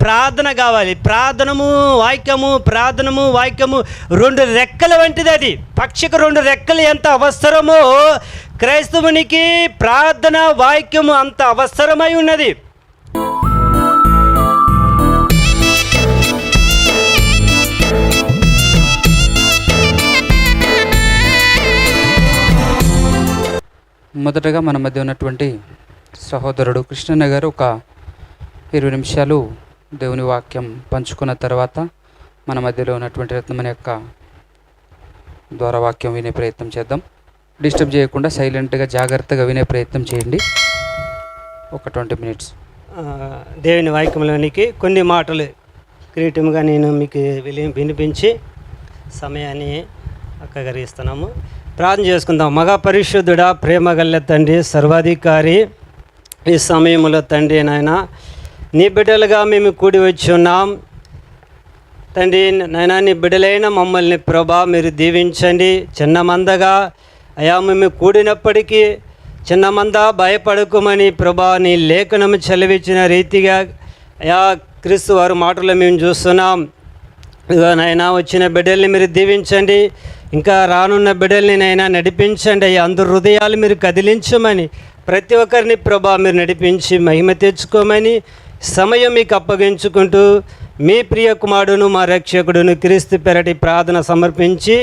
ప్రార్థన కావాలి. ప్రార్థనము వాక్యము రెండు రెక్కల వంటిది. అది పక్షికి రెండు రెక్కలు ఎంత అవసరమో క్రైస్తవునికి ప్రార్థన వాక్యము అంత అవసరమై ఉన్నది. మొదటగా మన మధ్య ఉన్నటువంటి సహోదరుడు కృష్ణన్న గారు ఒక 20 నిమిషాలు దేవుని వాక్యం పంచుకున్న తర్వాత మన మధ్యలో ఉన్నటువంటి రత్నమని యొక్క ద్వారా వాక్యం వినే ప్రయత్నం చేద్దాం. డిస్టర్బ్ చేయకుండా సైలెంట్గా జాగ్రత్తగా వినే ప్రయత్నం చేయండి. ఒక 20 మినిట్స్ దేవుని వాక్యంలోనికి కొన్ని మాటలు క్రియేటివ్గా నేను మీకు వినిపించి సమయాన్ని అక్కగరిస్తున్నాము. ప్రార్థన చేసుకుందాం. మగా పరిశుద్ధుడా, ప్రేమ గల్ల తండ్రి, సర్వాధికారి, ఈ సమయంలో తండ్రి నాయన నీ బిడ్డలుగా మేము కూడి వచ్చి ఉన్నాం తండ్రి. నాయన నీ బిడ్డలైన మమ్మల్ని ప్రభా మీరు దీవించండి. చిన్న మందగా అయా మేము కూడినప్పటికీ చిన్న మంద భయపడకుమని ప్రభా నీ లేఖనము చదివించిన రీతిగా అయా క్రీస్తు వారి మాటలు మేము చూస్తున్నాం. ఇదిగో నాయన వచ్చిన బిడ్డల్ని మీరు దీవించండి. ఇంకా రానున్న బిడ్డల్ని నైనా నడిపించండి. అయ్యా అందరు హృదయాలు మీరు కదిలించమని, ప్రతి ఒక్కరిని ప్రభా మీరు నడిపించి మహిమ తెచ్చుకోమని సమయం మీకు అప్పగించుకుంటూ మీ ప్రియ కుమారుడును మా రక్షకుడును క్రీస్తు పెరటి ప్రార్థన సమర్పించి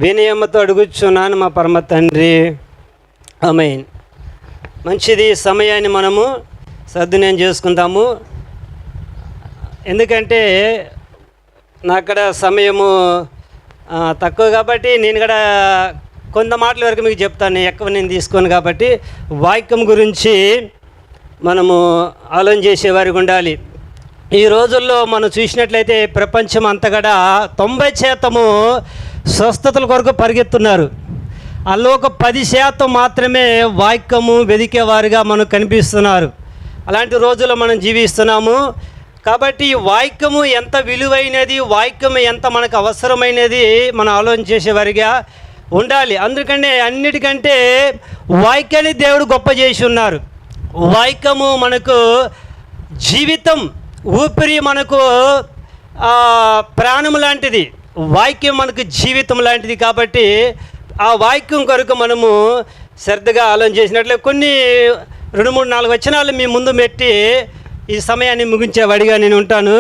వినయమతో అడుగుచున్నాను మా పరమ తండ్రి, ఆమేన్. మంచిది. సమయాన్ని మనము సద్వినియోగం చేసుకుందాము. ఎందుకంటే నాక్కడ సమయము తక్కువ కాబట్టి నేను కూడా కొంత మాటల వరకు మీకు చెప్తాను. ఎక్కువ నేను తీసుకోను కాబట్టి వాక్యం గురించి మనము ఆలోచన చేసేవారికి ఉండాలి. ఈ రోజుల్లో మనం చూసినట్లయితే ప్రపంచం అంతగడా 90% స్వస్థతల కొరకు పరిగెత్తున్నారు. అందులో ఒక 10% మాత్రమే వాక్యము వెదికేవారుగా మనకు కనిపిస్తున్నారు. అలాంటి రోజుల్లో మనం జీవిస్తున్నాము. కాబట్టి ఈ వాక్యము ఎంత విలువైనది, వాక్యము ఎంత మనకు అవసరమైనది మనం ఆలోచన చేసేవారిగా ఉండాలి. అందుకనే అన్నిటికంటే వాక్యాన్ని దేవుడు గొప్ప చేసి ఉన్నారు. వాక్యము మనకు జీవితం, ఊపిరి, మనకు ప్రాణం లాంటిది. వాక్యం మనకు జీవితం లాంటిది. కాబట్టి ఆ వాక్యం కొరకు మనము శ్రద్ధగా ఆలోచన చేసినట్లే కొన్ని 2, 3, 4 వచనాలు మీ ముందు పెట్టి ఈ సమయాన్ని ముగించేవాడిగా నేను ఉంటాను.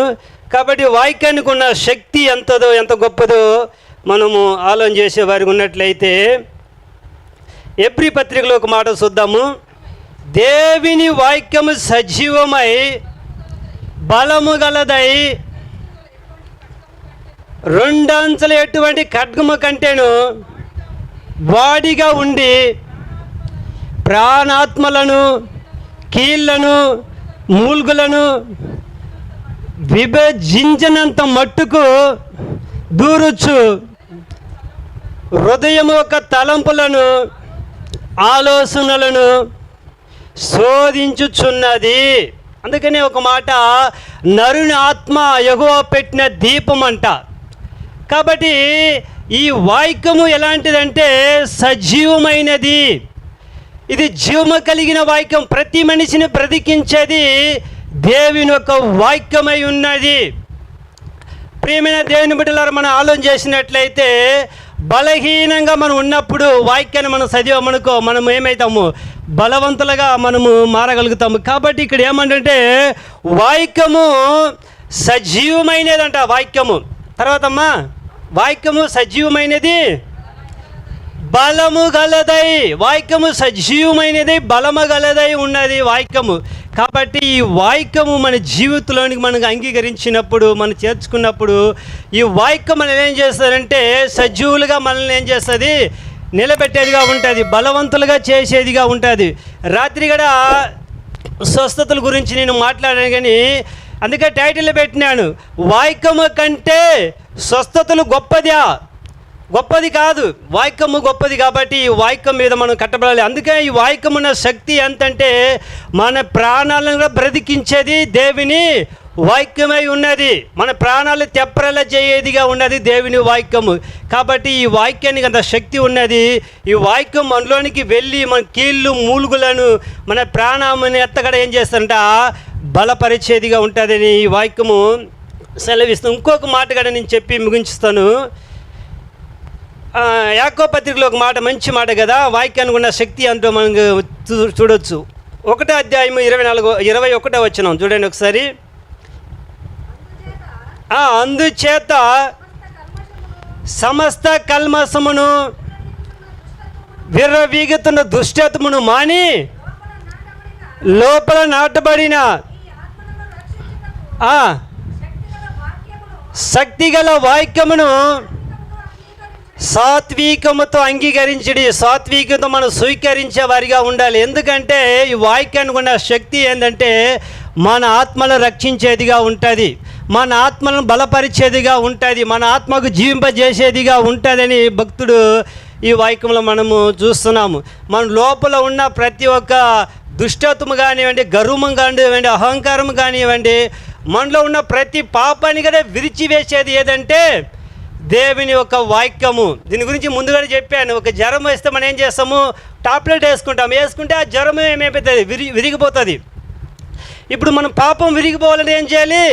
కాబట్టి వాక్యానికి ఉన్న శక్తి ఎంతదో, ఎంత గొప్పదో మనము ఆలోచన చేసేవారికి ఉన్నట్లయితే ఎబ్రీ పత్రికలో ఒక మాట చూద్దాము. దేవుని వాక్యము సజీవమై బలము గలదై రెండంచెల ఎటువంటి ఖడ్గము కంటేను వాడిగా ఉండి ప్రాణాత్మలను, కీళ్లను, మూల్గులను విభజించినంత మట్టుకు దూరొచ్చు, హృదయం యొక్క తలంపులను, ఆలోచనలను శోధించుచున్నది. అందుకనే ఒక మాట, నరుని ఆత్మ యెహోవా పెట్టిన దీపం అంట. కాబట్టి ఈ వాక్యము ఎలాంటిదంటే సజీవమైనది. ఇది జీవము కలిగిన వాక్యం. ప్రతి మనిషిని బ్రతికించేది దేవుని యొక్క వాక్యమై ఉన్నది. ప్రియమైన దేవుని బిడ్డలారా, మనం ఆలోచన చేసినట్లయితే బలహీనంగా మనం ఉన్నప్పుడు వాక్యాన్ని మనం చదివామనుకో, మనం ఏమవుతాము? బలవంతులుగా మనము మారగలుగుతాము. కాబట్టి ఇక్కడ ఏమంటే వాక్యము సజీవమైనదంట. వాక్యము తర్వాత అమ్మా, వాక్యము సజీవమైనది, బలము గలదై. వాక్యము సజీవమైనది, బలము గలదై ఉన్నది వాక్యము. కాబట్టి ఈ వాక్యము మన జీవితంలోనికి మనకు అంగీకరించినప్పుడు, మనం చేర్చుకున్నప్పుడు ఈ వాక్యం మనం ఏం చేస్తుందంటే సజీవులుగా మనల్ని ఏం చేస్తుంది? నిలబెట్టేదిగా ఉంటుంది, బలవంతులుగా చేసేదిగా ఉంటుంది. రాత్రి కూడా స్వస్థతల గురించి నేను మాట్లాడాను, కానీ అందుకే టైటిల్ పెట్టినాను, వాక్యము కంటే స్వస్థతలు గొప్పదా? గొప్పది కాదు, వాక్యము గొప్పది. కాబట్టి ఈ వాక్యం మీద మనం కట్టబడాలి. అందుకే ఈ వాక్యం ఉన్న శక్తి ఎంతంటే మన ప్రాణాలను కూడా బ్రతికించేది దేవుని వాక్యమై ఉన్నది. మన ప్రాణాలు తెప్పరలా చేయేదిగా ఉన్నది దేవుని వాక్యము. కాబట్టి ఈ వాక్యానికి అంత శక్తి ఉన్నది. ఈ వాక్యం మనలోనికి వెళ్ళి మన కీళ్ళు మూలుగులను, మన ప్రాణాన్ని ఎత్తగడ ఏం చేస్తారంట? బలపరిచేదిగా ఉంటుందని ఈ వాక్యము సెలవిస్తుంది. ఇంకొక మాట కూడా నేను చెప్పి ముగించుతాను. యాకోబు పత్రికలో ఒక మాట, మంచి మాట కదా, వాక్యానికి ఉన్న శక్తి అంటూ మనం చూడొచ్చు. 1వ అధ్యాయము 21వ వచనం చూడండి ఒకసారి. అందుచేత సమస్త కల్మసమును విర్రవీగుతున్న దుష్టత్వమును మాని లోపల నాటబడిన శక్తిగల వాక్యమును సాత్వికముతో అంగీకరించడి. సాత్వికతో మనం స్వీకరించే వారిగా ఉండాలి. ఎందుకంటే ఈ వాక్యానికి ఉన్న శక్తి ఏంటంటే మన ఆత్మను రక్షించేదిగా ఉంటుంది, మన ఆత్మలను బలపరిచేదిగా ఉంటుంది, మన ఆత్మకు జీవింపజేసేదిగా ఉంటుందని భక్తుడు ఈ వాక్యంలో మనము చూస్తున్నాము. మన లోపల ఉన్న ప్రతి ఒక్క దుష్టత్వం కానివ్వండి, గర్వం కానివ్వండి, అహంకారం కానివ్వండి, మనలో ఉన్న ప్రతి పాపాన్ని కూడా విరిచివేసేది ఏదంటే దేవుని యొక్క వాక్యము. దీని గురించి ముందుగానే చెప్పాను. ఒక జ్వరం వేస్తే మనం ఏం చేస్తాము, టాబ్లెట్ వేసుకుంటే ఆ జ్వరం ఏమైపోతుంది, విరిగిపోతుంది. ఇప్పుడు మనం పాపం విరిగిపోవాలని ఏం చేయాలి,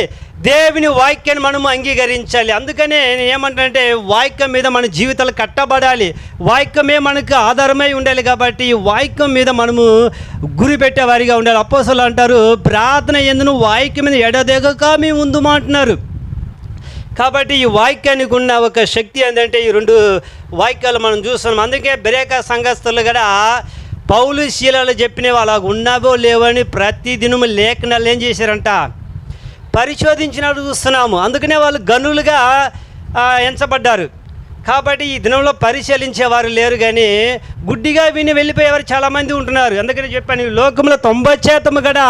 దేవుని వాక్యాన్ని మనము అంగీకరించాలి. అందుకనే నేను ఏమంటానంటే వాక్యం మీద మన జీవితాలు కట్టబడాలి, వాక్యమే మనకు ఆధారమై ఉండాలి. కాబట్టి ఈ వాక్యం మీద మనము గురి పెట్టేవారిగా ఉండాలి. అపోస్తలులు అంటారు, ప్రార్థన యందును వాక్యం మీద ఎడదెగక మేము ఉందుమా అంటున్నారు. కాబట్టి ఈ వాక్యానికి ఉన్న ఒక శక్తి ఏంటంటే ఈ 2 వాక్యాలు మనం చూస్తున్నాం. అందుకే బెరేకా సంఘస్థులు కూడా పౌలు శీలాలు చెప్పినవి అలా ఉన్నావో లేవని ప్రతి దినము లేఖనాలు ఏం చేశారంట, పరిశోధించినట్టు చూస్తున్నాము. అందుకనే వాళ్ళు గనులుగా ఎంచబడ్డారు. కాబట్టి ఈ దినంలో పరిశీలించేవారు లేరు, కానీ గుడ్డిగా విని వెళ్ళిపోయేవారు చాలామంది ఉంటున్నారు. అందుకని చెప్పాను, ఈ లోకంలో 90% కూడా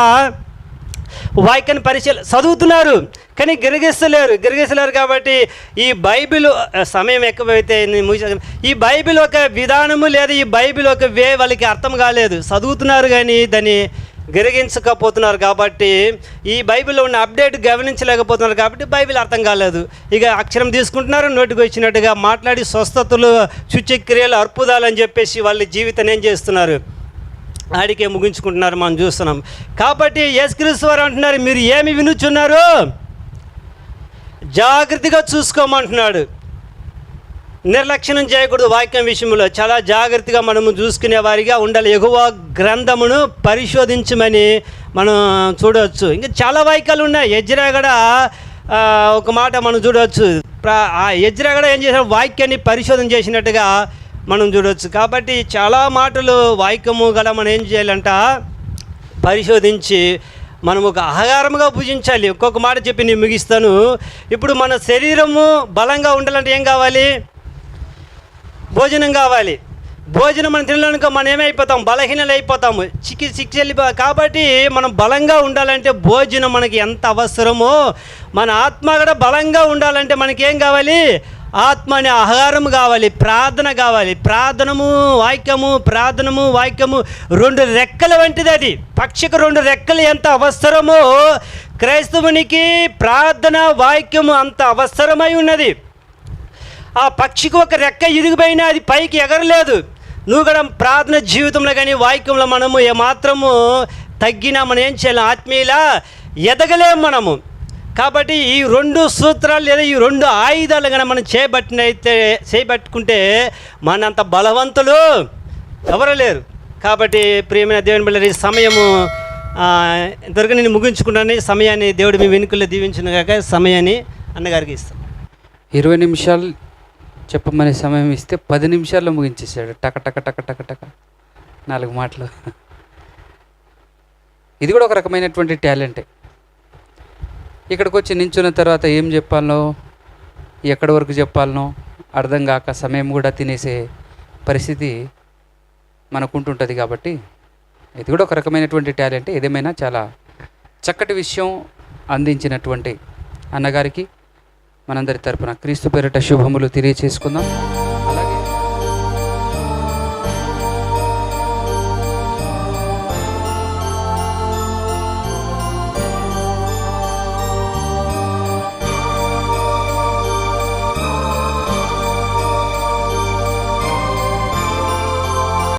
వాక్యాన్ని చదువుతున్నారు కానీ గిరగిస్తలేరు. కాబట్టి ఈ బైబిల్ సమయం ఎక్కువైతే ఈ బైబిల్ ఒక విధానము లేదా ఈ బైబిల్ ఒక వాళ్ళకి అర్థం కాలేదు. చదువుతున్నారు కానీ దాన్ని గిరగించకపోతున్నారు. కాబట్టి ఈ బైబిల్లో ఉన్న అప్డేట్ గమనించలేకపోతున్నారు. కాబట్టి బైబిల్ అర్థం కాలేదు. ఇక అక్షరం తీసుకుంటున్నారు, నోటికి వచ్చినట్టుగా మాట్లాడి స్వస్థతలు, సూచక్రియలు, అర్పుదాలు అని చెప్పేసి వాళ్ళ జీవితాన్ని ఏం చేస్తున్నారు, ఆడికే ముగించుకుంటున్నారు, మనం చూస్తున్నాం. కాబట్టి యేసుక్రీస్తు వారు అంటున్నారు, మీరు ఏమి వినుచున్నారు జాగ్రత్తగా చూసుకోమంటున్నాడు. నిర్లక్ష్యం చేయకూడదు. వాక్యం విషయంలో చాలా జాగ్రత్తగా మనము చూసుకునే వారిగా ఉండాలి. యెహోవా గ్రంథమును పరిశోధించమని మనం చూడవచ్చు. ఇంకా చాలా వాక్యాలు ఉన్నాయి. ఎజ్రా కూడా ఒక మాట మనం చూడవచ్చు. ఆ ఎజ్రా కూడా ఏం చేశారు, వాక్యాన్ని పరిశోధన చేసినట్టుగా మనం చూడవచ్చు. కాబట్టి చాలా మాటలు వాక్యము గల మనం ఏం చేయాలంట, పరిశోధించి మనం ఒక ఆహారముగా భుజించాలి. ఒక్కొక్క మాట చెప్పి నేను ముగిస్తాను. ఇప్పుడు మన శరీరము బలంగా ఉండాలంటే ఏం కావాలి, భోజనం కావాలి. భోజనం మనం తినడానికి మనం ఏమైపోతాం, బలహీనలు అయిపోతాము, కాబట్టి మనం బలంగా ఉండాలంటే భోజనం మనకి ఎంత అవసరమో మన ఆత్మ కూడా బలంగా ఉండాలంటే మనకేం కావాలి, ఆత్మ అనే ఆహారం కావాలి, ప్రార్థన కావాలి. ప్రార్థనము వాక్యము 2 రెక్కల వంటిది. అది పక్షికి 2 రెక్కలు ఎంత అవసరమో క్రైస్తవునికి ప్రార్థన వాక్యము అంత అవసరమై ఉన్నది. ఆ పక్షికి ఒక రెక్క ఇరిగిపోయినా అది పైకి ఎగరలేదు. నువ్వు కూడా ప్రార్థన జీవితంలో కానీ వాక్యంలో మనము ఏమాత్రము తగ్గినా మనం ఏం చేయాలి, ఆత్మీయులా ఎదగలేము మనము. కాబట్టి ఈ 2 సూత్రాలు లేదా ఈ 2 ఆయుధాలు కానీ మనం చేయబట్టుకుంటే మనంత బలవంతులు ఎవరు లేరు. కాబట్టి ప్రియమైన దేవుని బిడ్డలారా, ఈ సమయము ఇంతవరకు నేను ముగించుకున్నాను. సమయాన్ని దేవుడు మీ వెనుకల్లో దీవించును గాక. సమయాన్ని అన్నగారికి ఇస్తాం. 20 నిమిషాలు చెప్పమనే సమయం ఇస్తే 10 నిమిషాల్లో ముగించేసాడు. టక టక టక టక టక 4 మాటలు. ఇది కూడా ఒక రకమైనటువంటి టాలెంటే. ఇక్కడికి వచ్చి నించున్న తర్వాత ఏం చెప్పాలనో, ఎక్కడి వరకు చెప్పాలనో అర్థం కాక సమయం కూడా తినేసే పరిస్థితి మనకుంటుంటుంది. కాబట్టి ఇది కూడా ఒక రకమైనటువంటి టాలెంటే. ఏదేమైనా చాలా చక్కటి విషయం అందించినటువంటి అన్నగారికి మనందరి తరపున క్రీస్తు పేరిట శుభములు తెలియచేసుకుందాం.